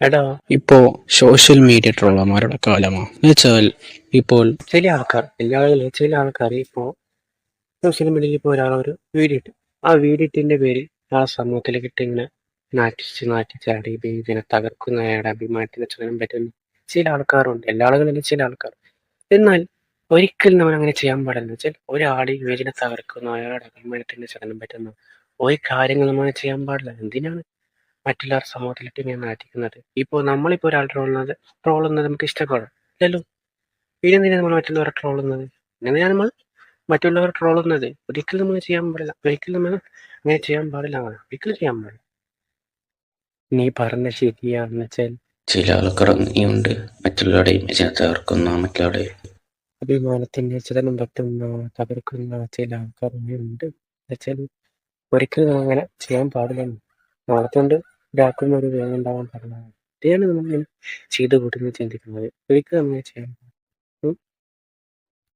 എടാ, ഇപ്പോ social media ട്രോളന്മാരുടെ കാലമാണ്. എന്നുവെച്ചാൽ ഇപ്പോൾ ചില ആൾക്കാർ, എല്ലാ ആളുകളും ചില ആൾക്കാർ ഇപ്പോൾ സോഷ്യൽ മീഡിയയിൽ ഇപ്പോൾ ഒരാളൊരു വീഡിയോ ഇട്ടു. ആ വീഡിയോ ഇട്ടതിന്റെ പേരിൽ ആ സമൂഹത്തിലേക്ക് ഇട്ട് ഇങ്ങനെ നാറ്റിച്ചാടി ഇതിനെ തകർക്കുന്ന അയാളുടെ അഭിമാനത്തിന് ചുരം പറ്റുന്ന ചില ആൾക്കാരുണ്ട്. എല്ലാ ആളുകളിലും ചില ആൾക്കാർ. എന്നാൽ ഒരിക്കലും നമ്മൾ അങ്ങനെ ചെയ്യാൻ പാടില്ല. വെച്ചാൽ ഒരാൾ ഈ വീടിനെ തകർക്കുന്ന അയാളുടെ അഭിമാനത്തിന് ചലനം പറ്റുന്ന ഒരു കാര്യങ്ങൾ നമ്മൾ ചെയ്യാൻ പാടില്ല. എന്തിനാണ് മറ്റുള്ളവർ സമൂഹത്തിലിട്ട് ഇങ്ങനെ നാറ്റിക്കുന്നത്? ഇപ്പോൾ നമ്മളിപ്പോൾ ഒരാൾ ട്രോളുന്നത് നമുക്ക് ഇഷ്ടപ്പെടാം ഇല്ലല്ലോ. പിന്നെന്തിനാണ് നമ്മൾ മറ്റുള്ളവരെ ട്രോളുന്നത്? എന്തിനാണ് നമ്മൾ മറ്റുള്ളവർ ട്രോളുന്നത്? ഒരിക്കലും നമ്മൾ ചെയ്യാൻ പാടില്ല. ഒരിക്കലും നമ്മൾ അങ്ങനെ ചെയ്യാൻ പാടില്ല. ഒരിക്കലും ചെയ്യാൻ പാടില്ല. നീ പറഞ്ഞ ശരിയാണെന്ന് വെച്ചാൽ ചില ആൾക്കാർ അങ്ങനെയുണ്ട്, മറ്റുള്ളവരുടെ ഇമേജിനെ തകർക്കുന്ന, മറ്റുള്ളവരുടെ അഭിമാനത്തിന്റെ ചലനം പറ്റുന്ന തകർക്കുന്ന ചില ആൾക്കാർ ഉണ്ട്. എന്നുവെച്ചാൽ ഒരിക്കലും അങ്ങനെ ചെയ്യാൻ പാടില്ല. നാളെക്കൊണ്ട് ഒരാൾക്കും ഒരു വേദന ഉണ്ടാവാൻ പാടില്ല. ഇതാണ് നമ്മൾ ചെയ്തു കൂട്ടുന്നത് ചിന്തിക്കുന്നത്. ഒരിക്കലും അങ്ങനെ ചെയ്യാൻ